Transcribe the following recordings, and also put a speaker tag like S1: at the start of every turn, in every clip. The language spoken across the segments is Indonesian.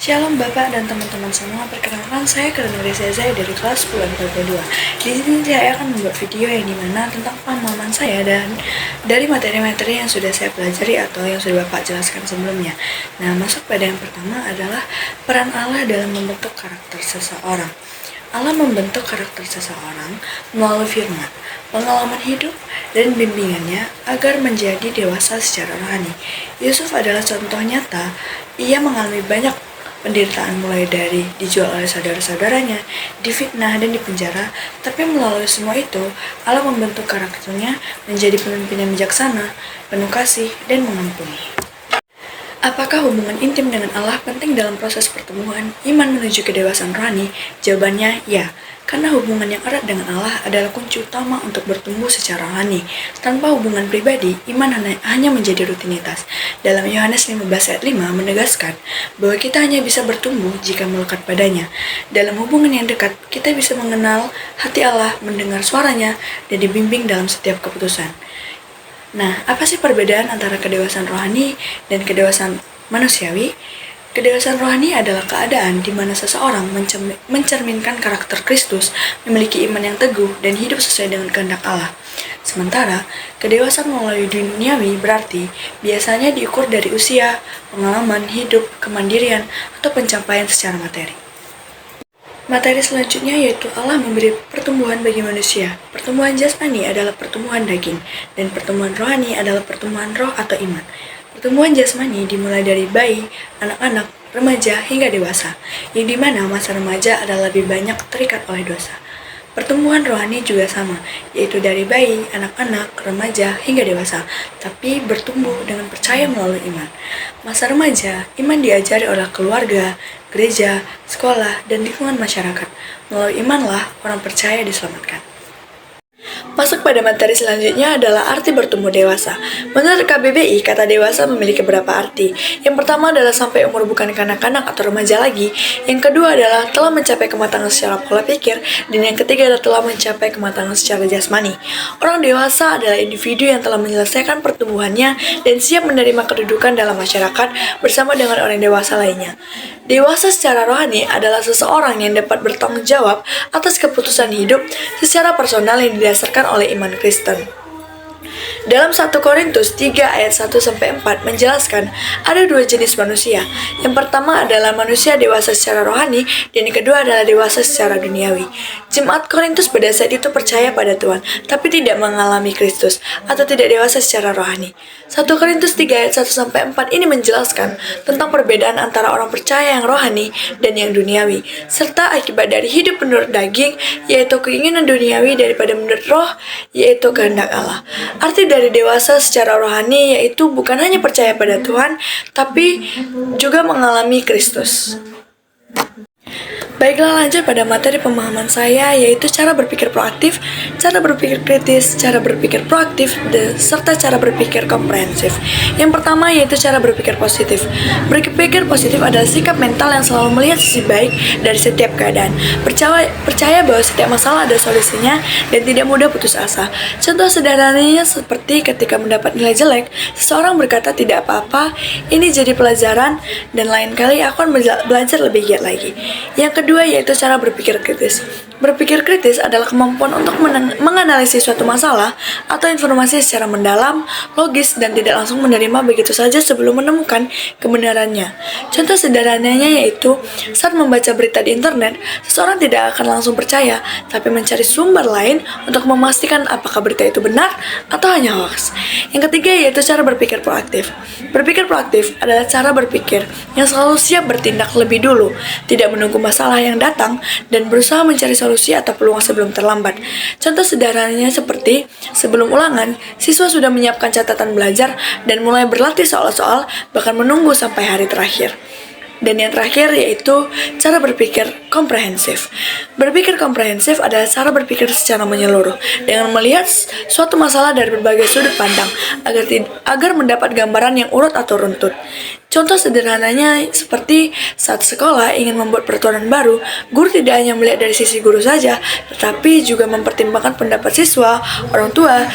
S1: Shalom Bapak dan teman-teman semua, perkenalkan saya Karnuri Zai dari kelas 10 MPP 2. Di sini saya akan membuat video yang dimana tentang pemahaman saya dan dari materi-materi yang sudah saya pelajari atau yang sudah Bapak jelaskan sebelumnya. Nah, masuk pada yang pertama adalah peran Allah dalam membentuk karakter seseorang. Allah membentuk karakter seseorang melalui firman, pengalaman hidup, dan bimbingannya agar menjadi dewasa secara rohani. Yusuf adalah contoh nyata. Ia mengalami banyak penderitaan mulai dari dijual oleh saudara-saudaranya, difitnah dan dipenjara, tapi melalui semua itu, Allah membentuk karakternya menjadi pemimpin yang bijaksana, penuh kasih, dan mengampuni. Apakah hubungan intim dengan Allah penting dalam proses pertumbuhan iman menuju kedewasaan rohani? Jawabannya ya, karena hubungan yang erat dengan Allah adalah kunci utama untuk bertumbuh secara rohani. Tanpa hubungan pribadi, iman hanya menjadi rutinitas. Dalam Yohanes 15 ayat 5 menegaskan bahwa kita hanya bisa bertumbuh jika melekat padanya. Dalam hubungan yang dekat, kita bisa mengenal hati Allah, mendengar suaranya, dan dibimbing dalam setiap keputusan. Nah, apa sih perbedaan antara kedewasaan rohani dan kedewasaan manusiawi? Kedewasaan rohani adalah keadaan di mana seseorang mencerminkan karakter Kristus, memiliki iman yang teguh, dan hidup sesuai dengan kehendak Allah. Sementara, kedewasaan melalui duniawi berarti biasanya diukur dari usia, pengalaman hidup, kemandirian, atau pencapaian secara materi. Materi selanjutnya yaitu Allah memberi pertumbuhan bagi manusia. Pertumbuhan jasmani adalah pertumbuhan daging, dan pertumbuhan rohani adalah pertumbuhan roh atau iman. Pertumbuhan jasmani dimulai dari bayi, anak-anak, remaja, hingga dewasa, yang dimana masa remaja adalah lebih banyak terikat oleh dosa. Pertumbuhan rohani juga sama, yaitu dari bayi, anak-anak, remaja, hingga dewasa, tapi bertumbuh dengan percaya melalui iman. Masa remaja, iman diajari oleh keluarga, gereja, sekolah, dan lingkungan masyarakat. Melalui imanlah orang percaya diselamatkan. Masuk pada materi selanjutnya adalah arti bertumbuh dewasa. Menurut KBBI, kata dewasa memiliki beberapa arti. Yang pertama adalah sampai umur bukan kanak-kanak atau remaja lagi. Yang kedua adalah telah mencapai kematangan secara pola pikir. Dan yang ketiga adalah telah mencapai kematangan secara jasmani. Orang dewasa adalah individu yang telah menyelesaikan pertumbuhannya dan siap menerima kedudukan dalam masyarakat bersama dengan orang dewasa lainnya. Dewasa secara rohani adalah seseorang yang dapat bertanggung jawab atas keputusan hidup secara personal yang didasarkan oleh iman Kristen. Dalam 1 Korintus 3 ayat 1-4 menjelaskan ada dua jenis manusia. Yang pertama adalah manusia dewasa secara rohani dan yang kedua adalah dewasa secara duniawi. Jemaat Korintus pada saat itu percaya pada Tuhan, tapi tidak mengalami Kristus atau tidak dewasa secara rohani. 1 Korintus 3 ayat 1-4 ini menjelaskan tentang perbedaan antara orang percaya yang rohani dan yang duniawi, serta akibat dari hidup menurut daging, yaitu keinginan duniawi daripada menurut roh, yaitu kehendak Allah. Arti dari dewasa secara rohani yaitu bukan hanya percaya pada Tuhan, tapi juga mengalami Kristus. Baiklah, lanjut pada materi pemahaman saya, yaitu cara berpikir proaktif, cara berpikir kritis, cara berpikir proaktif, serta cara berpikir komprehensif. Yang pertama yaitu cara berpikir positif. Berpikir positif adalah sikap mental yang selalu melihat sisi baik dari setiap keadaan. Percaya bahwa setiap masalah ada solusinya dan tidak mudah putus asa. Contoh sederhananya seperti ketika mendapat nilai jelek, seseorang berkata tidak apa-apa, ini jadi pelajaran, dan lain kali aku akan belajar lebih giat lagi. Yang kedua yaitu cara berpikir kritis. Berpikir kritis adalah kemampuan untuk menganalisis suatu masalah atau informasi secara mendalam, logis, dan tidak langsung menerima begitu saja sebelum menemukan kebenarannya. Contoh sederhananya yaitu saat membaca berita di internet, seseorang tidak akan langsung percaya, tapi mencari sumber lain untuk memastikan apakah berita itu benar atau hanya hoax. Yang ketiga yaitu cara berpikir proaktif. Berpikir proaktif adalah cara berpikir yang selalu siap bertindak lebih dulu, tidak menunggu masalah yang datang, dan berusaha mencari solusi atau peluang sebelum terlambat. Contoh sederhananya seperti sebelum ulangan, siswa sudah menyiapkan catatan belajar dan mulai berlatih soal-soal, bahkan menunggu sampai hari terakhir. Dan yang terakhir yaitu cara berpikir komprehensif. Berpikir komprehensif adalah cara berpikir secara menyeluruh dengan melihat suatu masalah dari berbagai sudut pandang agar mendapat gambaran yang urut atau runtut. Contoh sederhananya seperti saat sekolah ingin membuat peraturan baru, guru tidak hanya melihat dari sisi guru saja, tetapi juga mempertimbangkan pendapat siswa, orang tua,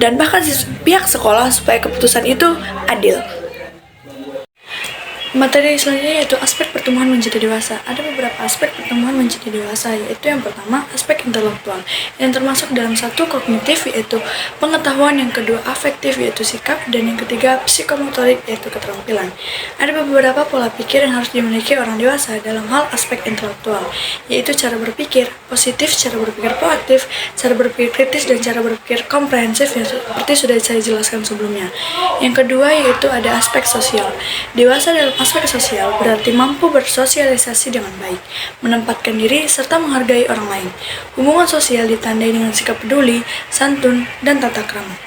S1: dan bahkan pihak sekolah supaya keputusan itu adil. Materi selanjutnya yaitu aspek pertumbuhan menjadi dewasa. Ada beberapa aspek pertumbuhan menjadi dewasa, yaitu yang pertama aspek intelektual yang termasuk dalam satu kognitif yaitu pengetahuan, yang kedua afektif yaitu sikap, dan yang ketiga psikomotorik yaitu keterampilan. Ada beberapa pola pikir yang harus dimiliki orang dewasa dalam hal aspek intelektual, yaitu cara berpikir positif, cara berpikir proaktif, cara berpikir kritis, dan cara berpikir komprehensif yang seperti sudah saya jelaskan sebelumnya. Yang kedua yaitu ada aspek sosial. Dewasa dalam aspek sosial berarti mampu bersosialisasi dengan baik, menempatkan diri, serta menghargai orang lain. Hubungan sosial ditandai dengan sikap peduli, santun, dan tata krama.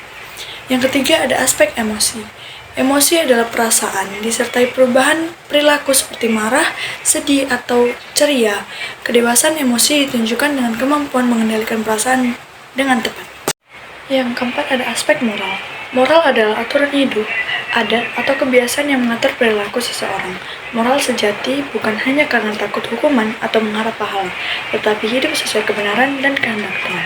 S1: Yang ketiga ada aspek emosi. Emosi adalah perasaan disertai perubahan perilaku seperti marah, sedih, atau ceria. Kedewasaan emosi ditunjukkan dengan kemampuan mengendalikan perasaan dengan tepat. Yang keempat ada aspek moral. Moral adalah aturan hidup, adat, atau kebiasaan yang mengatur perilaku seseorang. Moral sejati bukan hanya karena takut hukuman atau mengharap pahala, tetapi hidup sesuai kebenaran dan kehendak Tuhan.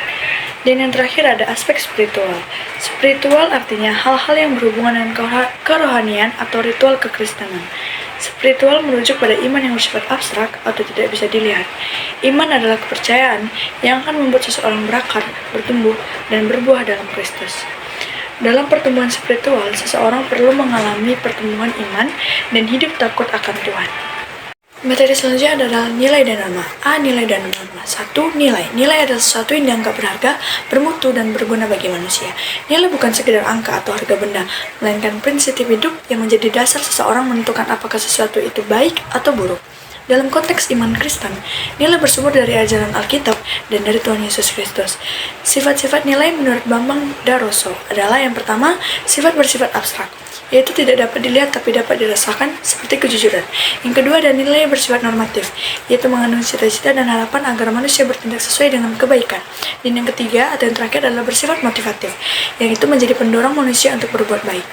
S1: Dan yang terakhir ada aspek spiritual. Spiritual artinya hal-hal yang berhubungan dengan kerohanian atau ritual kekristenan. Spiritual merujuk pada iman yang bersifat abstrak atau tidak bisa dilihat. Iman adalah kepercayaan yang akan membuat seseorang berakar, bertumbuh, dan berbuah dalam Kristus. Dalam pertumbuhan spiritual, seseorang perlu mengalami pertumbuhan iman dan hidup takut akan Tuhan. Materi selanjutnya adalah nilai dan norma. A. Nilai dan norma. 1. Nilai. Nilai adalah sesuatu yang dianggap berharga, bermutu, dan berguna bagi manusia. Nilai bukan sekedar angka atau harga benda, melainkan prinsip hidup yang menjadi dasar seseorang menentukan apakah sesuatu itu baik atau buruk. Dalam konteks iman Kristen, nilai bersumber dari ajaran Alkitab dan dari Tuhan Yesus Kristus. Sifat-sifat nilai menurut Bambang Daroso adalah yang pertama, sifat bersifat abstrak, yaitu tidak dapat dilihat tapi dapat dirasakan seperti kejujuran. Yang kedua ada nilai bersifat normatif, yaitu mengandung cita-cita dan harapan agar manusia bertindak sesuai dengan kebaikan. Dan yang ketiga atau yang terakhir adalah bersifat motivatif, yang itu menjadi pendorong manusia untuk berbuat baik.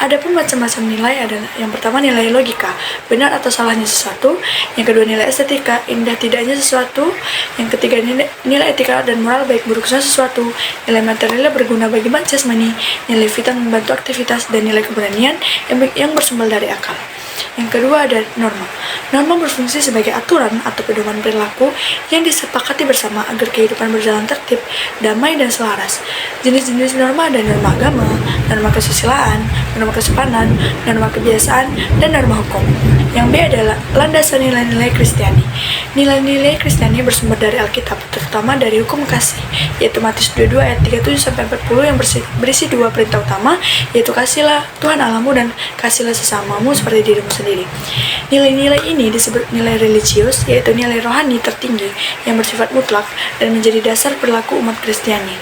S1: Adapun macam-macam nilai adalah yang pertama nilai logika, benar atau salahnya sesuatu, yang kedua nilai estetika, indah tidaknya sesuatu, yang ketiga nilai etika dan moral baik buruknya sesuatu, nilai material berguna bagi jasmani, nilai vital membantu aktivitas, dan nilai keberanian yang bersumber dari akal. Yang kedua ada norma. Norma berfungsi sebagai aturan atau pedoman perilaku yang disepakati bersama agar kehidupan berjalan tertib, damai, dan selaras. Jenis-jenis norma ada norma agama, norma kesusilaan, norma kesopanan, norma kebiasaan, dan norma hukum. Yang B adalah landasan nilai-nilai Kristiani. Nilai-nilai Kristiani bersumber dari Alkitab, terutama dari hukum kasih, yaitu Matius 22 ayat 37-40 yang berisi dua perintah utama, yaitu kasihlah Tuhan Allahmu dan kasihlah sesamamu seperti dirimu sendiri. Nilai-nilai ini disebut nilai religius, yaitu nilai rohani tertinggi yang bersifat mutlak dan menjadi dasar perilaku umat Kristiani.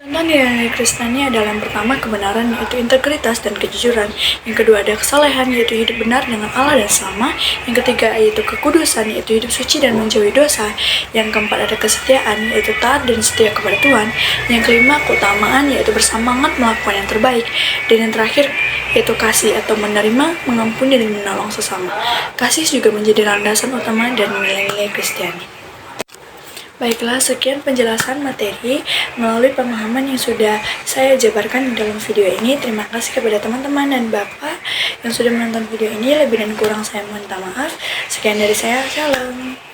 S1: Contoh nilai-nilai Kristiani adalah yang pertama kebenaran, yaitu integritas dan kejujuran. Yang kedua ada kesalehan, yaitu hidup benar dengan Allah dan sama. Yang ketiga yaitu kekudusan, yaitu hidup suci dan menjauhi dosa. Yang keempat ada kesetiaan, yaitu taat dan setia kepada Tuhan. Yang kelima keutamaan, yaitu bersemangat melakukan yang terbaik. Dan yang terakhir yaitu kasih atau menerima, mengampuni, dan menolong sesama. Kasih juga menjadi landasan utama dan nilai-nilai Kristiani. Baiklah, sekian penjelasan materi melalui pemahaman yang sudah saya jabarkan di dalam video ini. Terima kasih kepada teman-teman dan Bapak yang sudah menonton video ini. Lebih dan kurang saya mohon maaf. Sekian dari saya, shalom.